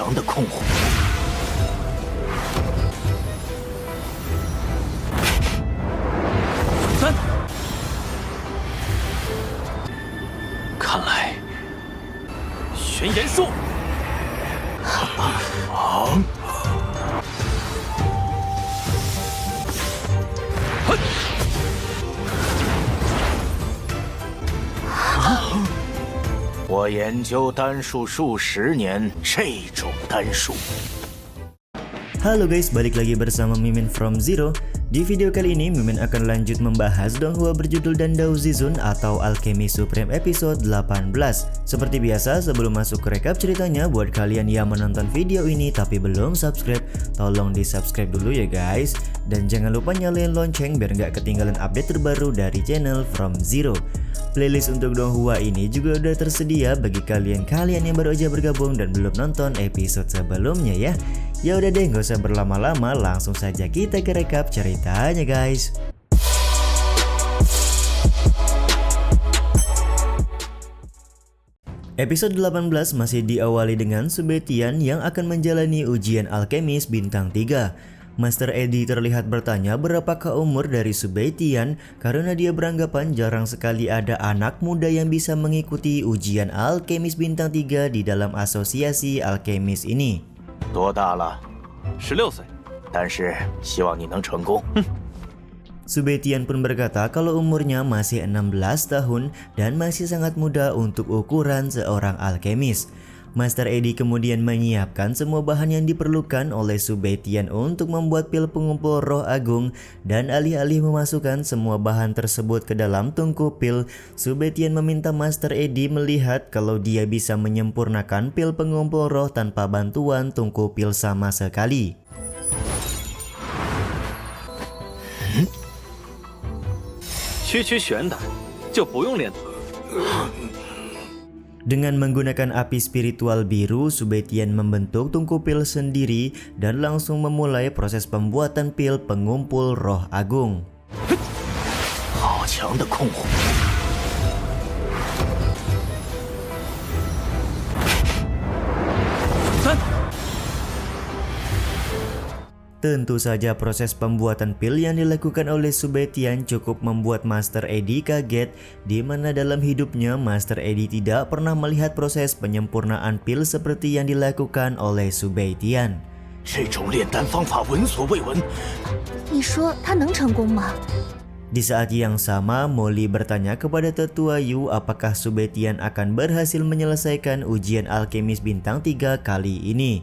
强的控火。3，看来玄岩术。我研究丹术数十年，这种丹术。Halo guys, balik lagi bersama Mimin from Zero. Di video kali ini Mimin akan lanjut membahas donghua berjudul Dandao Zizun atau Alchemy Supreme episode 18. Seperti biasa, sebelum masuk ke rekap ceritanya, buat kalian yang menonton video ini tapi belum subscribe, tolong di subscribe dulu ya guys. Dan jangan lupa nyalain lonceng biar nggak ketinggalan update terbaru dari channel From Zero. Playlist untuk donghua ini juga udah tersedia bagi kalian yang baru aja bergabung dan belum nonton episode sebelumnya ya. Ya udah deh, nggak usah berlama-lama, langsung saja kita ke rekap ceritanya guys. Episode 18 masih diawali dengan Subetian yang akan menjalani ujian alkemis bintang 3. Master Edi terlihat bertanya berapakah umur dari Subetian karena dia beranggapan jarang sekali ada anak muda yang bisa mengikuti ujian alkemis bintang 3 di dalam asosiasi alkemis ini. 多大了？16岁，但是希望你能成功。Subetian pun berkata kalau umurnya masih 16 tahun dan masih sangat muda untuk ukuran seorang alkemis. Master Edi kemudian menyiapkan semua bahan yang diperlukan oleh Subetian untuk membuat pil pengumpul roh agung, dan alih-alih memasukkan semua bahan tersebut ke dalam tungku pil, Subetian meminta Master Edi melihat kalau dia bisa menyempurnakan pil pengumpul roh tanpa bantuan tungku pil sama sekali. Dengan menggunakan api spiritual biru, Subetian membentuk tungku pil sendiri dan langsung memulai proses pembuatan pil pengumpul roh agung. Tentu saja proses pembuatan pil yang dilakukan oleh Subetian cukup membuat Master Edi kaget, di mana dalam hidupnya Master Edi tidak pernah melihat proses penyempurnaan pil seperti yang dilakukan oleh Subetian. 这种炼丹方法闻所未闻。你说他能成功吗？ Di saat yang sama, Molly bertanya kepada Tetua Yu apakah Subetian akan berhasil menyelesaikan ujian alkemis bintang 3 kali ini.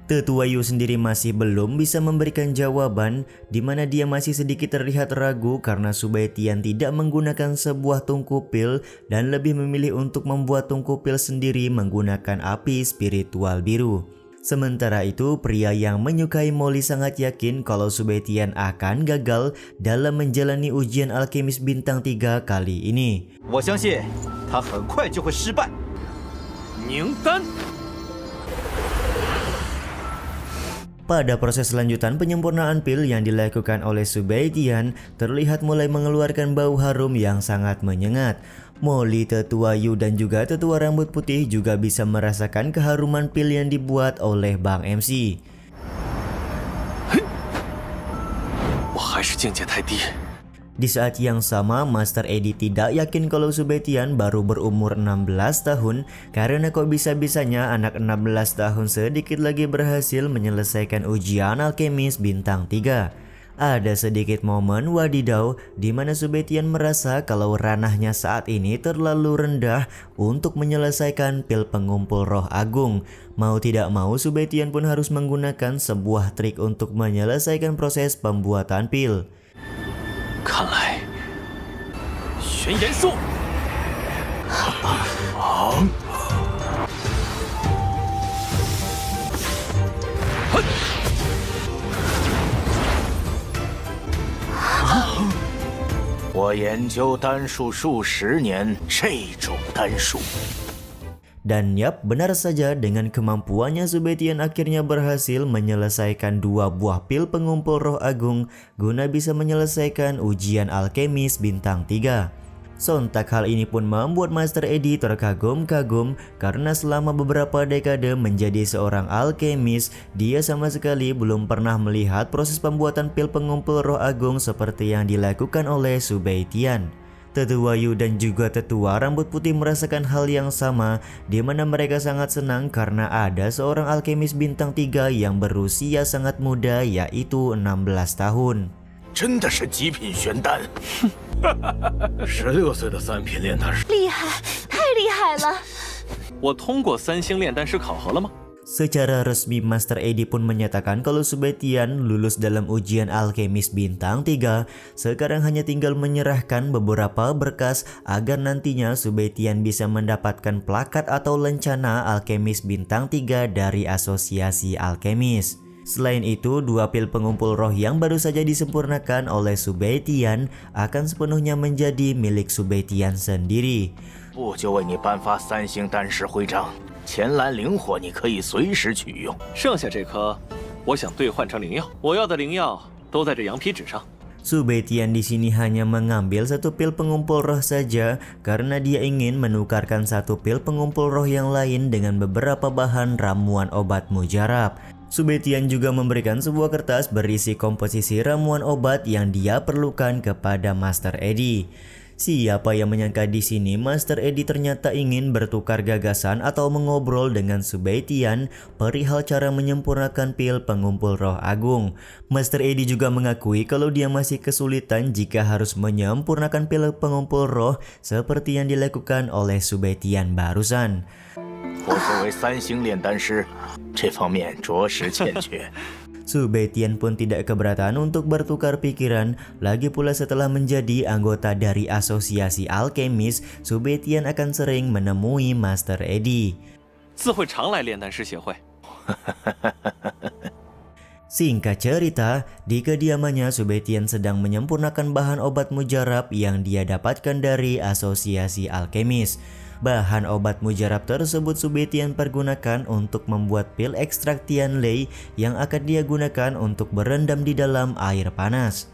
Tetua Yu sendiri masih belum bisa memberikan jawaban, di mana dia masih sedikit terlihat ragu karena Subetian tidak menggunakan sebuah tungku pil dan lebih memilih untuk membuat tungku pil sendiri menggunakan api spiritual biru. Sementara itu, pria yang menyukai Molly sangat yakin kalau Subetian akan gagal dalam menjalani ujian alkemis bintang 3 kali ini. 我相信他很快就会失败。宁丹。 Pada proses lanjutan penyempurnaan pil yang dilakukan oleh Subetian, terlihat mulai mengeluarkan bau harum yang sangat menyengat. Molly, Tetua Yu, dan juga Tetua Rambut Putih juga bisa merasakan keharuman pil yang dibuat oleh Bang MC. 我还是境界太低。 Di saat yang sama, Master Edi tidak yakin kalau Subetian baru berumur 16 tahun karena kok bisa-bisanya anak 16 tahun sedikit lagi berhasil menyelesaikan ujian alkemis bintang 3. Ada sedikit momen wadidau di mana Subetian merasa kalau ranahnya saat ini terlalu rendah untuk menyelesaikan pil pengumpul roh agung. Mau tidak mau, Subetian pun harus menggunakan sebuah trik untuk menyelesaikan proses pembuatan pil. 看来，玄岩术。我研究丹术数十年，这种丹术。 Dan yap, benar saja, dengan kemampuannya Subetian akhirnya berhasil menyelesaikan 2 buah pil pengumpul roh agung guna bisa menyelesaikan ujian alkemis bintang 3. Sontak hal ini pun membuat Master Edi terkagum-kagum karena selama beberapa dekade menjadi seorang alkemis, dia sama sekali belum pernah melihat proses pembuatan pil pengumpul roh agung seperti yang dilakukan oleh Subei Tian. Tetua Yu dan juga tetua rambut putih merasakan hal yang sama, di mana mereka sangat senang karena ada seorang alkemis bintang 3 yang berusia sangat muda, yaitu 16 tahun. 真的是极品玄丹，16岁的3品炼丹师，厉害，太厉害了！我通过3星炼丹师考核了吗？ Secara resmi Master Edi pun menyatakan kalau Subei Tian lulus dalam ujian alkemis bintang 3. Sekarang hanya tinggal menyerahkan beberapa berkas agar nantinya Subei Tian bisa mendapatkan plakat atau lencana alkemis bintang 3 dari Asosiasi Alkemis. Selain itu, 2 pil pengumpul roh yang baru saja disempurnakan oleh Subei Tian akan sepenuhnya menjadi milik Subei Tian sendiri. 不就为你颁发3星丹师徽章，前蓝灵火你可以随时取用。剩下这颗，我想兑换成灵药，我要的灵药都在这羊皮纸上。 Subei Tian di sini hanya mengambil 1 pil pengumpul roh saja karena dia ingin menukarkan 1 pil pengumpul roh yang lain dengan beberapa bahan ramuan obat mujarab. Subei Tian juga memberikan sebuah kertas berisi komposisi ramuan obat yang dia perlukan kepada Master Edi. Siapa yang menyangka di sini Master Edi ternyata ingin bertukar gagasan atau mengobrol dengan Subei Tian perihal cara menyempurnakan pil pengumpul roh agung. Master Edi juga mengakui kalau dia masih kesulitan jika harus menyempurnakan pil pengumpul roh seperti yang dilakukan oleh Subei Tian barusan. 我作为3星炼丹师，这方面着实欠缺。 Subei Tian pun tidak keberatan untuk bertukar pikiran, lagi pula setelah menjadi anggota dari Asosiasi Alkemis, Subei Tian akan sering menemui Master Edi. 自会常来炼丹师协会。 Singkat cerita, di kediamannya Subei Tian sedang menyempurnakan bahan obat mujarab yang dia dapatkan dari Asosiasi Alkemis. Bahan obat mujarab tersebut Subei Tian pergunakan untuk membuat pil ekstrak Tian Lei yang akan dia gunakan untuk berendam di dalam air panas.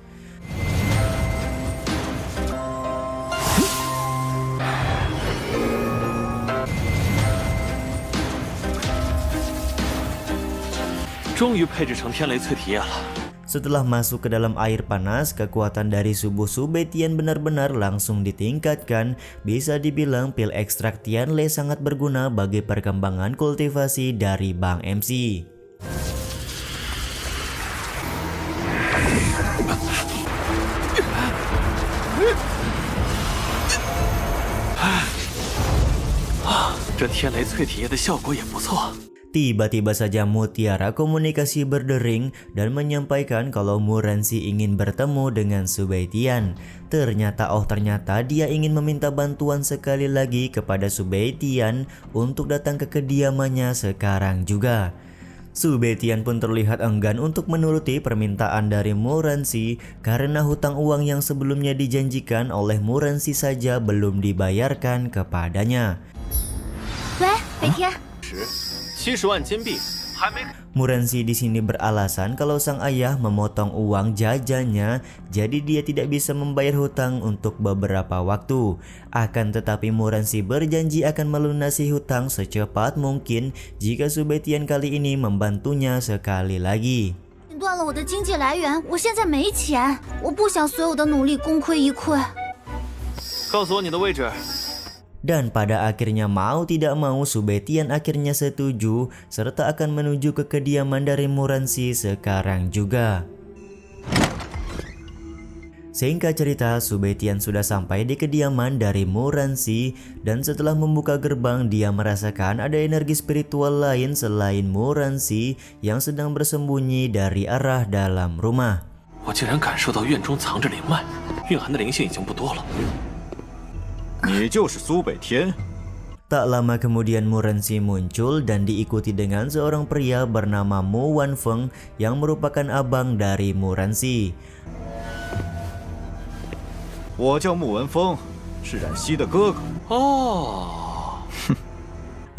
Setelah masuk ke dalam air panas, kekuatan dari subuh Subei Tian benar-benar langsung ditingkatkan. Bisa dibilang pil ekstrak Tian Lei sangat berguna bagi perkembangan kultivasi dari Bang MC. Tiba-tiba saja Mutiara Komunikasi berdering dan menyampaikan kalau Muransi ingin bertemu dengan Subei Tian. Ternyata dia ingin meminta bantuan sekali lagi kepada Subei Tian untuk datang ke kediamannya sekarang juga. Subei Tian pun terlihat enggan untuk menuruti permintaan dari Muransi karena hutang uang yang sebelumnya dijanjikan oleh Muransi saja belum dibayarkan kepadanya. 喂，北天。 70万金币还没。 Muransi di sini beralasan kalau sang ayah memotong uang jajannya, jadi dia tidak bisa membayar hutang untuk beberapa waktu. Akan tetapi Muransi berjanji akan melunasi hutang secepat mungkin jika Subei Tian kali ini membantunya sekali lagi. 断了我的经济来源，我现在没钱，我不想所有的努力功亏一篑。告诉我你的位置。 Dan pada akhirnya mau tidak mau Subei Tian akhirnya setuju serta akan menuju ke kediaman dari Muransi sekarang juga. Singkat cerita, Subei Tian sudah sampai di kediaman dari Muransi dan setelah membuka gerbang dia merasakan ada energi spiritual lain selain Muransi yang sedang bersembunyi dari arah dalam rumah. 我竟然感受到院中藏着灵脉，蕴含的灵性已经不多了。 你就是苏北天。 Tak lama kemudian Muransi muncul dan diikuti dengan seorang pria bernama Mu Wanfeng yang merupakan abang dari Muransi. 我叫穆文峰，是冉熙的哥哥。哦，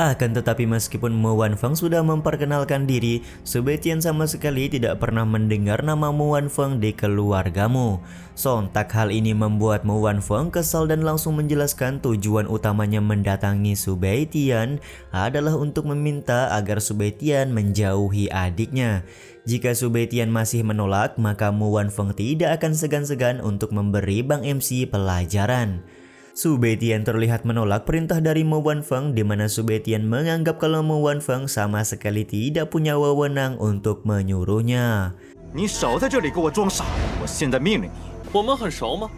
Akan tetapi meskipun Mo Wanfeng sudah memperkenalkan diri, Su Baitian sama sekali tidak pernah mendengar nama Mo Wanfeng di keluargamu. Sontak hal ini membuat Mo Wanfeng kesal dan langsung menjelaskan tujuan utamanya mendatangi Su Baitian adalah untuk meminta agar Su Baitian menjauhi adiknya. Jika Su Baitian masih menolak, maka Mo Wanfeng tidak akan segan-segan untuk memberi Bang MC pelajaran. Su Baitian terlihat menolak perintah dari Mo Wanfeng, di mana Su Baitian menganggap kalau Mo Wanfeng sama sekali tidak punya wewenang untuk menyuruhnya. 你少在这里给我装傻！我现在命令你，我们很熟吗？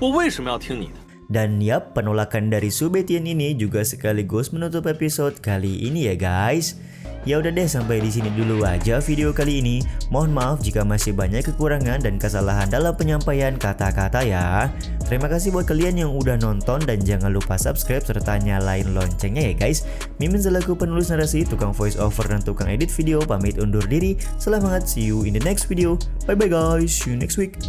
我为什么要听你的？ Dan yap, penolakan dari Su Baitian ini juga sekaligus menutup episode kali ini ya guys. Ya udah deh, sampai di sini dulu aja video kali ini. Mohon maaf jika masih banyak kekurangan dan kesalahan dalam penyampaian kata-kata ya. Terima kasih buat kalian yang udah nonton dan jangan lupa subscribe serta nyalain loncengnya ya guys. Mimin selaku penulis narasi, tukang voice over dan tukang edit video pamit undur diri. Selamat, see you in the next video. Bye bye guys, see you next week.